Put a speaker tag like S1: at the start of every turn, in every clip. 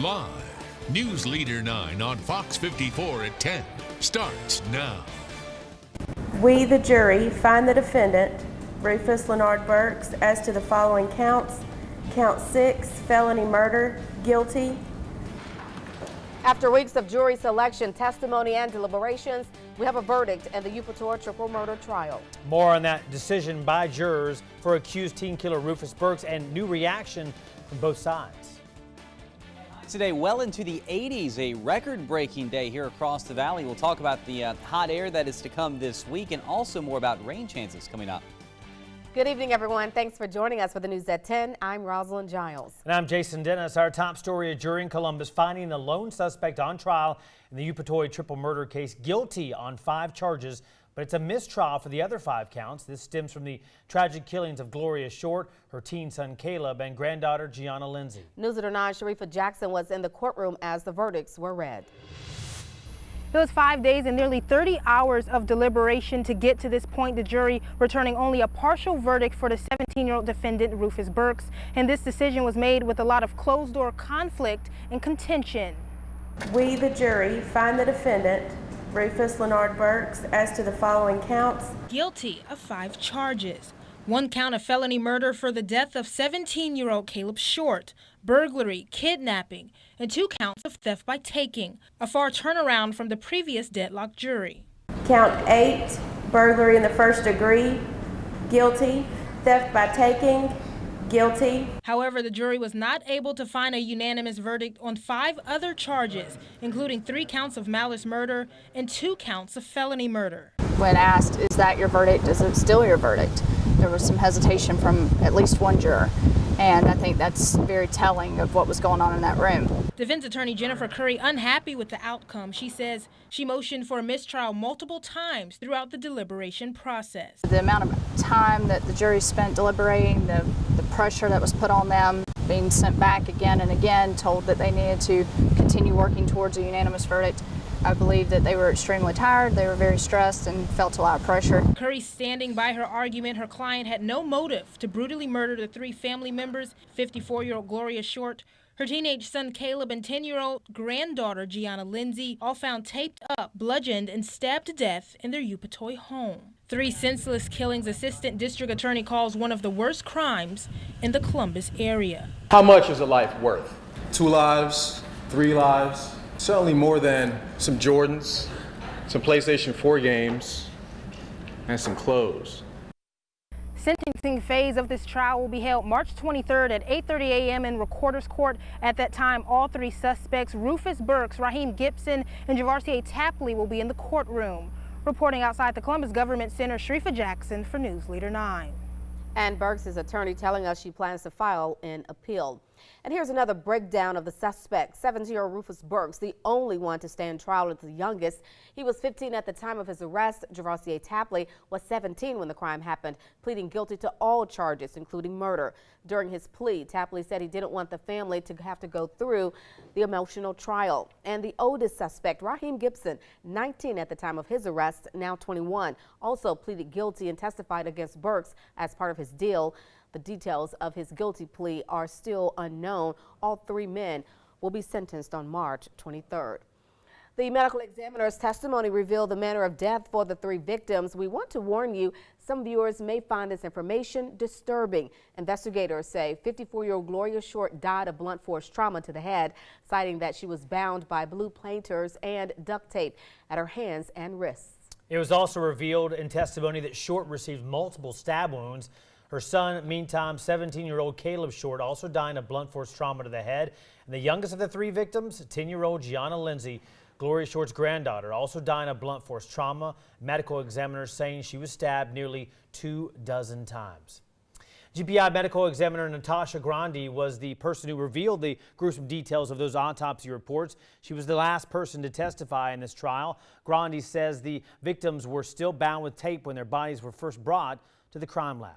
S1: Live. News Leader 9 on Fox 54 at 10 starts now.
S2: We, the jury, find the defendant, Rufus Leonard Burks, as to the following counts. Count 6, felony murder, guilty.
S3: After weeks of jury selection, testimony, and deliberations, we have a verdict in the A-blcok triple murder trial.
S4: More on that decision by jurors for accused teen killer Rufus Burks and new reaction from both sides.
S5: Today, well into the 80s, a record-breaking day here across the valley. We'll talk about the hot air that is to come this week and also more about rain chances coming up.
S3: Good evening, everyone. Thanks for joining us for the news at 10. I'm Rosalind Giles.
S4: And I'm Jason Dennis. Our top story: a jury in Columbus finding the lone suspect on trial in the A-blcok triple murder case guilty on 5 charges. But it's a mistrial for the other 5 counts. This stems from the tragic killings of Gloria Short, her teen son Caleb, and granddaughter Gianna Lindsay.
S3: News Leader 9 Sharifa Jackson was in the courtroom as the verdicts were read.
S6: It was 5 days and nearly 30 hours of deliberation to get to this point, the jury returning only a partial verdict for the 17-year-old defendant, Rufus Burks. And this decision was made with a lot of closed-door conflict and contention.
S2: We, the jury, find the defendant, Rufus Leonard Burks, as to the following counts.
S7: Guilty of 5 charges. 1 count of felony murder for the death of 17-year-old Caleb Short, burglary, kidnapping, and 2 counts of theft by taking, a far turnaround from the previous deadlock jury.
S2: Count 8, burglary in the first degree, guilty. Theft by taking, guilty.
S7: However, the jury was not able to find a unanimous verdict on 5 other charges, including 3 counts of malice murder and 2 counts of felony murder.
S8: When asked, is that your verdict? Is it still your verdict? There was some hesitation from at least one juror, and I think that's very telling of what was going on in that room.
S7: Defense attorney Jennifer Curry unhappy with the outcome. She says she motioned for a mistrial multiple times throughout the deliberation process.
S8: The amount of time that the jury spent deliberating, the pressure that was put on them, being sent back again and again, told that they needed to continue working towards a unanimous verdict. I believe that they were extremely tired, they were very stressed, and felt a lot of pressure.
S7: Curry standing by her argument her client had no motive to brutally murder the 3 family members, 54-year-old Gloria Short, her teenage son Caleb, and 10-year-old granddaughter Gianna Lindsay, all found taped up, bludgeoned, and stabbed to death in their A-blcok home. 3 senseless killings Assistant District Attorney calls one of the worst crimes in the Columbus area.
S9: How much is a life worth? 2 lives, 3 lives? Certainly more than some Jordans, some PlayStation 4 games, and some clothes.
S6: Sentencing phase of this trial will be held March 23rd at 8:30 a.m. in Recorder's Court. At that time, all 3 suspects, Rufus Burks, Raheem Gibson, and Javarcier Tapley, will be in the courtroom. Reporting outside the Columbus Government Center, Sharifa Jackson for News Leader 9.
S3: And Burks' attorney telling us she plans to file an appeal. And here's another breakdown of the suspect. 17-year-old Rufus Burks, the only one to stand trial as the youngest. He was 15 at the time of his arrest. Javarcier Tapley was 17 when the crime happened, pleading guilty to all charges, including murder. During his plea, Tapley said he didn't want the family to have to go through the emotional trial. And the oldest suspect, Raheem Gibson, 19 at the time of his arrest, now 21, also pleaded guilty and testified against Burks as part of his deal. The details of his guilty plea are still unknown. All 3 men will be sentenced on March 23rd. The medical examiner's testimony revealed the manner of death for the 3 victims. We want to warn you, some viewers may find this information disturbing. Investigators say 54-year-old Gloria Short died of blunt force trauma to the head, citing that she was bound by blue planters and duct tape at her hands and wrists.
S4: It was also revealed in testimony that Short received multiple stab wounds. Her son, meantime, 17-year-old Caleb Short, also dying of blunt force trauma to the head. And the youngest of the 3 victims, 10-year-old Gianna Lindsay, Gloria Short's granddaughter, also dying of blunt force trauma. Medical examiners saying she was stabbed nearly 24 times. GPI medical examiner Natasha Grandi was the person who revealed the gruesome details of those autopsy reports. She was the last person to testify in this trial. Grandi says the victims were still bound with tape when their bodies were first brought to the crime lab.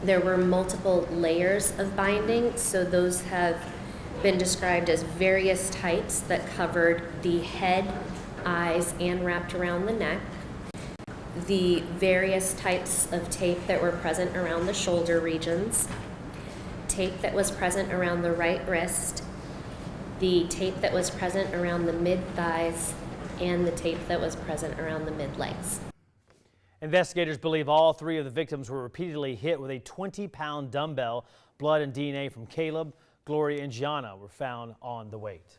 S10: There were multiple layers of binding, so those have been described as various types that covered the head, eyes, and wrapped around the neck. The various types of tape that were present around the shoulder regions, tape that was present around the right wrist, the tape that was present around the mid-thighs, and the tape that was present around the mid-legs.
S4: Investigators believe all three of the victims were repeatedly hit with a 20-pound dumbbell. Blood and DNA from Caleb, Gloria, and Gianna were found on the weight.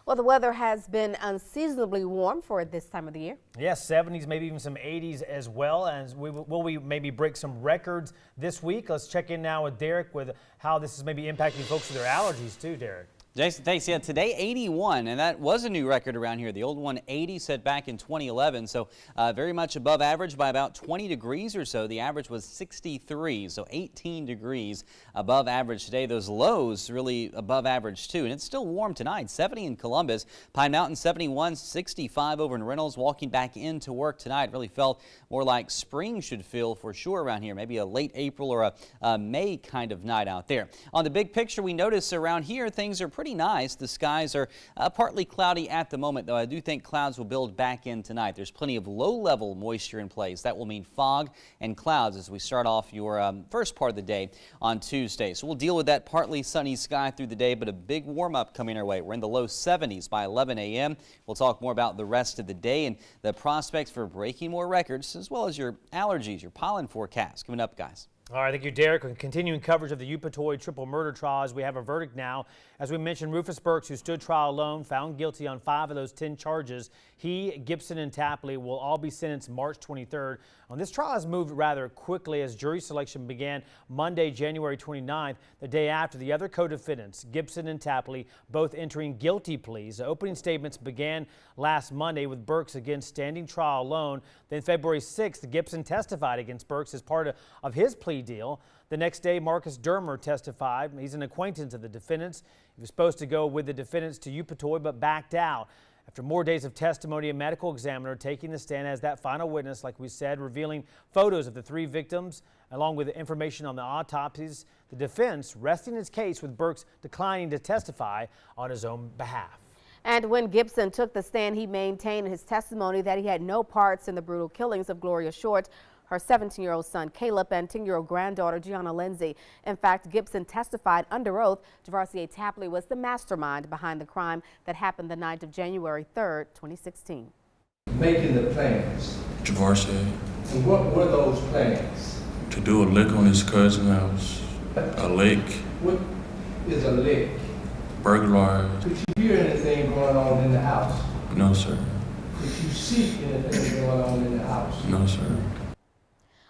S3: Well, the weather has been unseasonably warm for this time of the year.
S4: Yes, 70s, maybe even some 80s as well. And will we maybe break some records this week? Let's check in now with Derek with how this is maybe impacting folks with their allergies too, Derek.
S5: Jason, thanks. Yeah, today 81, and that was a new record around here. The old one 80 set back in 2011, so very much above average by about 20 degrees or so. The average was 63, so 18 degrees above average today. Those lows really above average too, and it's still warm tonight. 70 in Columbus, Pine Mountain 71, 65 over in Reynolds. Walking back into work tonight really felt more like spring should feel for sure around here. Maybe a late April or a May kind of night out there. On the big picture, we notice around here things are pretty nice. The skies are partly cloudy at the moment, though I do think clouds will build back in tonight. There's plenty of low-level moisture in place. That will mean fog and clouds as we start off your first part of the day on Tuesday. So we'll deal with that partly sunny sky through the day, but a big warm-up coming our way. We're in the low 70s by 11 a.m. We'll talk more about the rest of the day and the prospects for breaking more records, as well as your allergies, your pollen forecast. Coming up, guys.
S4: All right, thank you, Derek. Continuing coverage of the Upatoy triple murder trials, we have a verdict now. As we mentioned, Rufus Burks, who stood trial alone, found guilty on 5 of those 10 charges. He, Gibson, and Tapley will all be sentenced March 23rd. This trial has moved rather quickly as jury selection began Monday, January 29th, the day after the other co-defendants, Gibson and Tapley, both entering guilty pleas. The opening statements began last Monday with Burks again standing trial alone. Then February 6th, Gibson testified against Burks as part of his plea deal. The next day, Marcus Dermer testified. He's an acquaintance of the defendants. He was supposed to go with the defendants to Upatoy, but backed out. After more days of testimony, a medical examiner taking the stand as that final witness, like we said, revealing photos of the 3 victims, along with information on the autopsies. The defense resting its case with Burks declining to testify on his own behalf.
S3: And when Gibson took the stand, he maintained in his testimony that he had no parts in the brutal killings of Gloria Short, her 17-year-old son Caleb, and 10-year-old granddaughter Gianna Lindsay. In fact, Gibson testified under oath Javarcier Tapley was the mastermind behind the crime that happened the night of January 3rd, 2016.
S11: Making the plans.
S12: Javarcier.
S11: And what were those plans?
S12: To do a lick on his cousin's house. A lick.
S11: What is a lick?
S12: Burglarize.
S11: Did you hear anything going on in the house?
S12: No, sir.
S11: Did you see anything going on in the house?
S12: No, sir.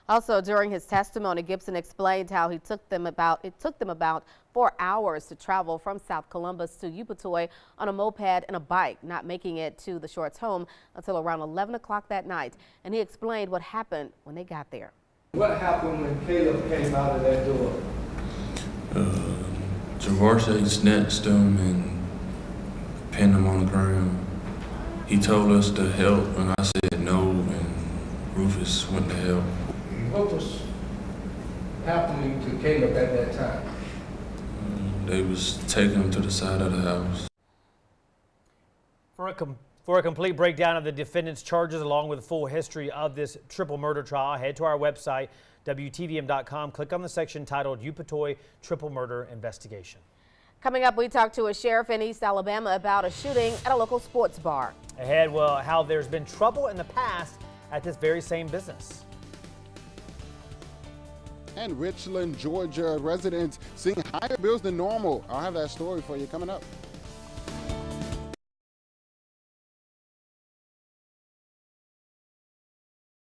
S3: Also, during his testimony, Gibson explained how it took them about 4 hours to travel from South Columbus to Upatoy on a moped and a bike, not making it to the Shorts' home until around 11 o'clock that night. And he explained what happened when they got there.
S11: What happened when Caleb came out of that door?
S12: Javarcier snatched him and pinned him on the ground. He told us to help, and I said no, and Rufus went to help.
S11: What was happening to Caleb at that time?
S12: They was taking him to the side of the house.
S4: For a complete breakdown of the defendant's charges along with a full history of this triple murder trial, head to our website, WTVM.com. Click on the section titled Upatoy Triple Murder Investigation.
S3: Coming up, we talk to a sheriff in East Alabama about a shooting at a local sports bar.
S4: Ahead, well, how there's been trouble in the past at this very same business.
S13: And Richland, Georgia residents seeing higher bills than normal. I'll have that story for you coming up.